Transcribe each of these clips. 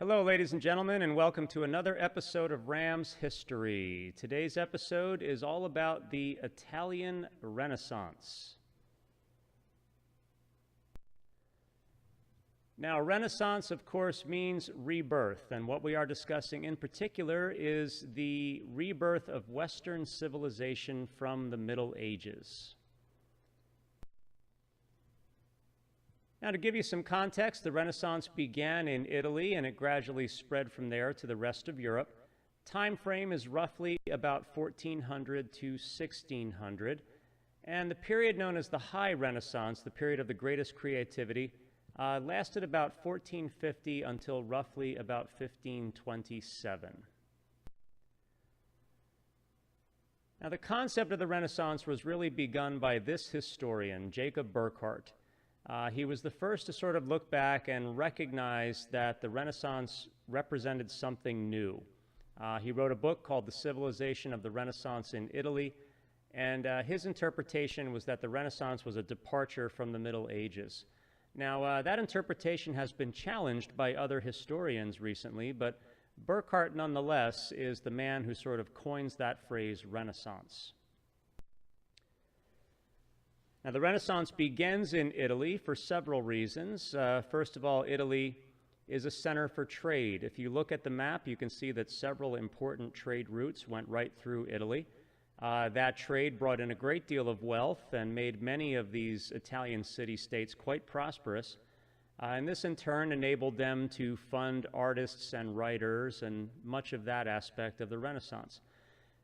Hello, ladies and gentlemen, and welcome to another episode of Rams History. Today's episode is all about the Italian Renaissance. Now, Renaissance, of course, means rebirth, and what we are discussing in particular is the rebirth of Western civilization from the Middle Ages. Now, to give you some context, the Renaissance began in Italy and it gradually spread from there to the rest of Europe. Time frame is roughly about 1400 to 1600, and the period known as the High Renaissance, the period of the greatest creativity, lasted about 1450 until roughly about 1527. Now, the concept of the Renaissance was really begun by this historian, Jacob Burckhardt. He was the first to sort of look back and recognize that the Renaissance represented something new. He wrote a book called The Civilization of the Renaissance in Italy, and his interpretation was that the Renaissance was a departure from the Middle Ages. Now, that interpretation has been challenged by other historians recently, but Burckhardt, nonetheless, is the man who sort of coins that phrase, Renaissance. Now, the Renaissance begins in Italy for several reasons. First of all, Italy is a center for trade. If you look at the map, you can see that several important trade routes went right through Italy. That trade brought in a great deal of wealth and made many of these Italian city-states quite prosperous. And this, in turn, enabled them to fund artists and writers and much of that aspect of the Renaissance.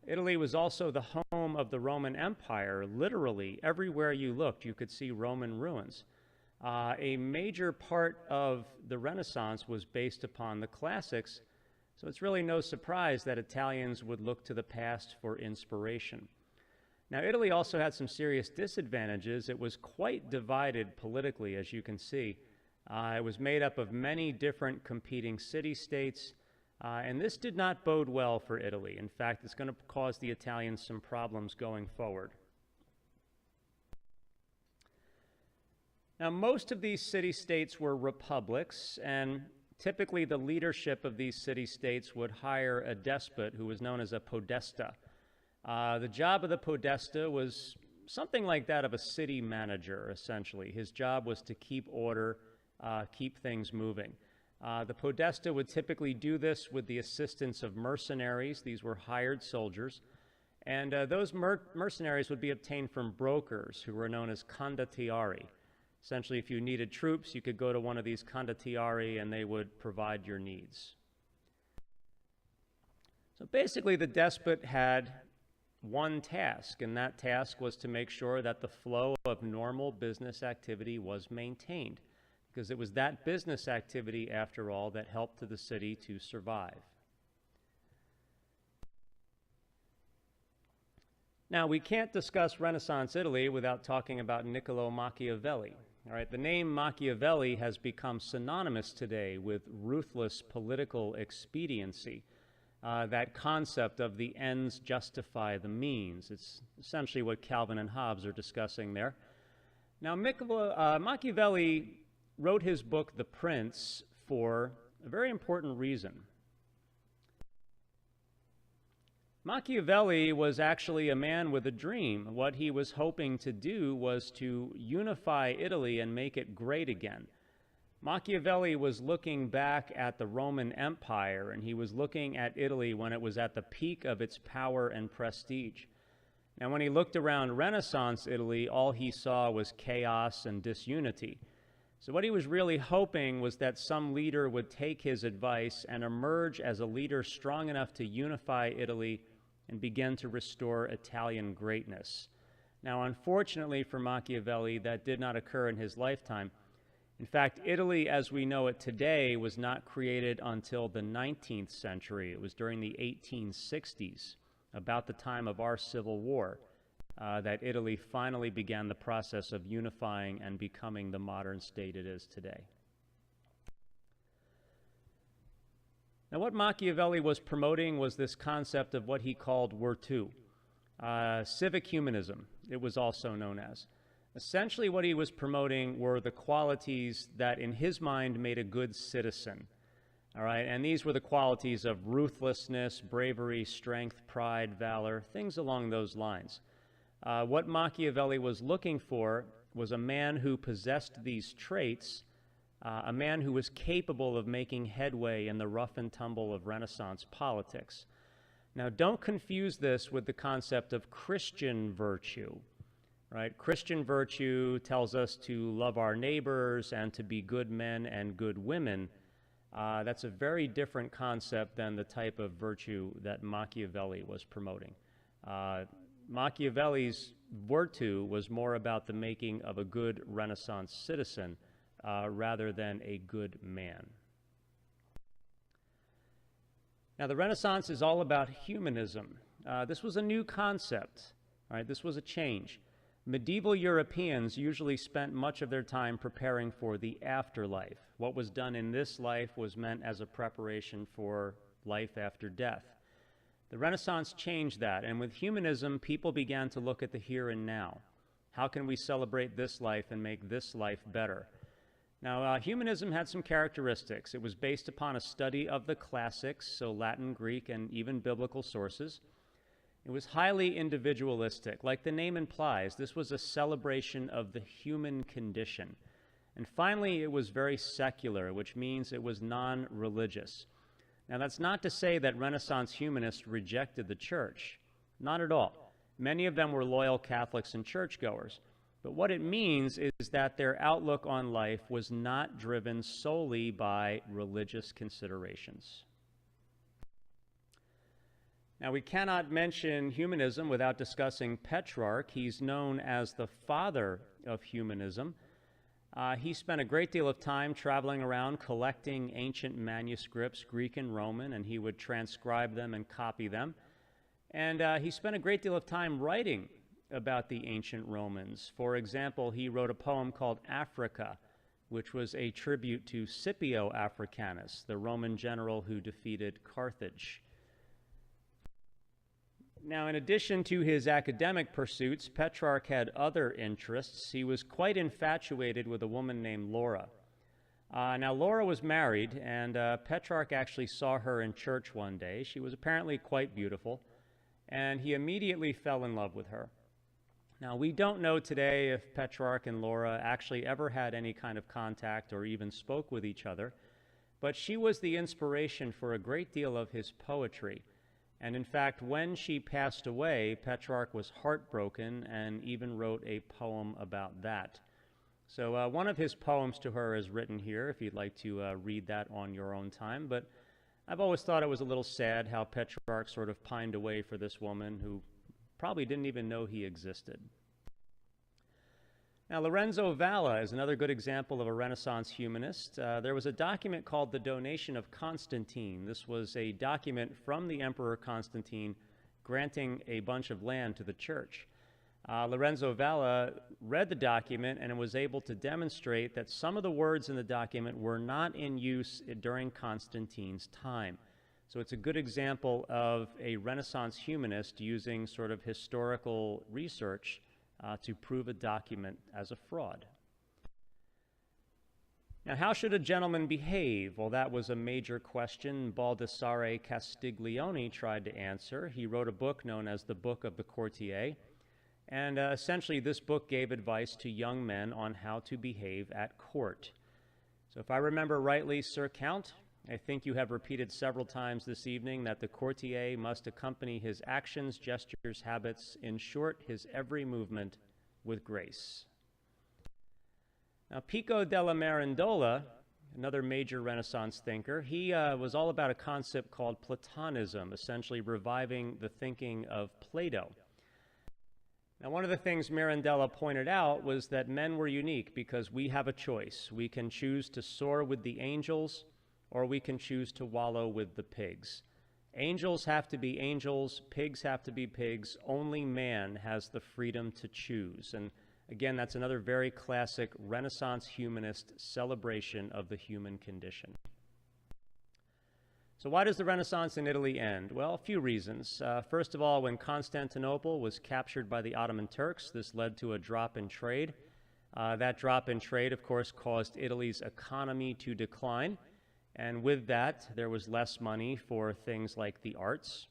Italy was also the home of the Roman Empire. Literally, everywhere you looked, you could see Roman ruins. A major part of the Renaissance was based upon the classics, so it's really no surprise that Italians would look to the past for inspiration. Now, Italy also had some serious disadvantages. It was quite divided politically, as you can see. It was made up of many different competing city-states, and this did not bode well for Italy. In fact, it's going to cause the Italians some problems going forward. Now, most of these city-states were republics, and typically the leadership of these city-states would hire a despot who was known as a podesta. The job of the podesta was something like that of a city manager, essentially. His job was to keep order, keep things moving. The podesta would typically do this with the assistance of mercenaries. These were hired soldiers. And those mercenaries would be obtained from brokers who were known as condottieri. Essentially, if you needed troops, you could go to one of these condottieri and they would provide your needs. So basically, the despot had one task, and that task was to make sure that the flow of normal business activity was maintained, because it was that business activity, after all, that helped the city to survive. Now, we can't discuss Renaissance Italy without talking about Niccolò Machiavelli. All right, the name Machiavelli has become synonymous today with ruthless political expediency. That concept of the ends justify the means. It's essentially what Calvin and Hobbes are discussing there. Now, Machiavelli wrote his book, The Prince, for a very important reason. Machiavelli was actually a man with a dream. What he was hoping to do was to unify Italy and make it great again. Machiavelli was looking back at the Roman Empire, and he was looking at Italy when it was at the peak of its power and prestige. Now, when he looked around Renaissance Italy, all he saw was chaos and disunity. So what he was really hoping was that some leader would take his advice and emerge as a leader strong enough to unify Italy and begin to restore Italian greatness. Now, unfortunately for Machiavelli, that did not occur in his lifetime. In fact, Italy as we know it today was not created until the 19th century. It was during the 1860s, about the time of our Civil War, that Italy finally began the process of unifying and becoming the modern state it is today. Now, what Machiavelli was promoting was this concept of what he called virtù, civic humanism, it was also known as. Essentially, what he was promoting were the qualities that, in his mind, made a good citizen. All right, and these were the qualities of ruthlessness, bravery, strength, pride, valor, things along those lines. What Machiavelli was looking for was a man who possessed these traits, a man who was capable of making headway in the rough and tumble of Renaissance politics. Now, don't confuse this with the concept of Christian virtue, right? Christian virtue tells us to love our neighbors and to be good men and good women. That's a very different concept than the type of virtue that Machiavelli was promoting. Machiavelli's virtue was more about the making of a good Renaissance citizen rather than a good man. Now, the Renaissance is all about humanism. This was a new concept, right? This was a change. Medieval Europeans usually spent much of their time preparing for the afterlife. What was done in this life was meant as a preparation for life after death. The Renaissance changed that, and with humanism, people began to look at the here and now. How can we celebrate this life and make this life better? Now, humanism had some characteristics. It was based upon a study of the classics, so Latin, Greek, and even biblical sources. It was highly individualistic. Like the name implies, this was a celebration of the human condition. And finally, it was very secular, which means it was non-religious. Now, that's not to say that Renaissance humanists rejected the church. Not at all. Many of them were loyal Catholics and churchgoers. But what it means is that their outlook on life was not driven solely by religious considerations. Now, we cannot mention humanism without discussing Petrarch. He's known as the father of humanism. He spent a great deal of time traveling around collecting ancient manuscripts, Greek and Roman, and he would transcribe them and copy them. And he spent a great deal of time writing about the ancient Romans. For example, he wrote a poem called Africa, which was a tribute to Scipio Africanus, the Roman general who defeated Carthage. Now, in addition to his academic pursuits, Petrarch had other interests. He was quite infatuated with a woman named Laura. Now, Laura was married, and Petrarch actually saw her in church one day. She was apparently quite beautiful, and he immediately fell in love with her. Now, we don't know today if Petrarch and Laura actually ever had any kind of contact or even spoke with each other, but she was the inspiration for a great deal of his poetry. And in fact, when she passed away, Petrarch was heartbroken and even wrote a poem about that. So one of his poems to her is written here, if you'd like to read that on your own time. But I've always thought it was a little sad how Petrarch sort of pined away for this woman who probably didn't even know he existed. Now, Lorenzo Valla is another good example of a Renaissance humanist. There was a document called the Donation of Constantine. This was a document from the Emperor Constantine granting a bunch of land to the church. Lorenzo Valla read the document and was able to demonstrate that some of the words in the document were not in use during Constantine's time. So it's a good example of a Renaissance humanist using sort of historical research to prove a document as a fraud. Now, how should a gentleman behave? Well, that was a major question Baldassare Castiglione tried to answer. He wrote a book known as the Book of the Courtier, and essentially this book gave advice to young men on how to behave at court. So if I remember rightly, Sir Count, I think you have repeated several times this evening that the courtier must accompany his actions, gestures, habits, in short, his every movement, with grace. Now, Pico della Mirandola, another major Renaissance thinker, he was all about a concept called Platonism, essentially reviving the thinking of Plato. Now, one of the things Mirandola pointed out was that men were unique because we have a choice. We can choose to soar with the angels, or we can choose to wallow with the pigs. Angels have to be angels, pigs have to be pigs. Only man has the freedom to choose. And again, that's another very classic Renaissance humanist celebration of the human condition. So why does the Renaissance in Italy end? Well, a few reasons. First of all, when Constantinople was captured by the Ottoman Turks, this led to a drop in trade. That drop in trade, of course, caused Italy's economy to decline. And with that, there was less money for things like the arts.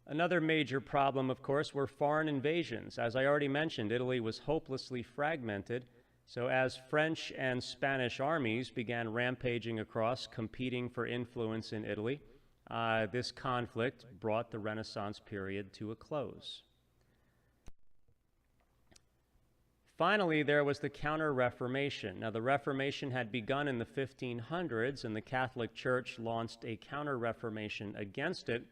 Another major problem, of course, were foreign invasions. As I already mentioned, Italy was hopelessly fragmented. So as French and Spanish armies began rampaging across, competing for influence in Italy, this conflict brought the Renaissance period to a close. Finally, there was the Counter-Reformation. Now, the Reformation had begun in the 1500s, and the Catholic Church launched a Counter-Reformation against it.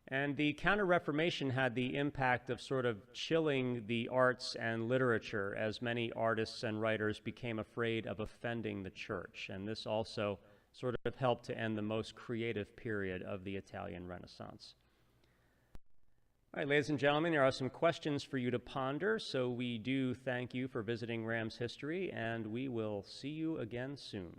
And the Counter-Reformation had the impact of sort of chilling the arts and literature, as many artists and writers became afraid of offending the church. And this also sort of helped to end the most creative period of the Italian Renaissance. All right, ladies and gentlemen, there are some questions for you to ponder, so we do thank you for visiting Rams History, and we will see you again soon.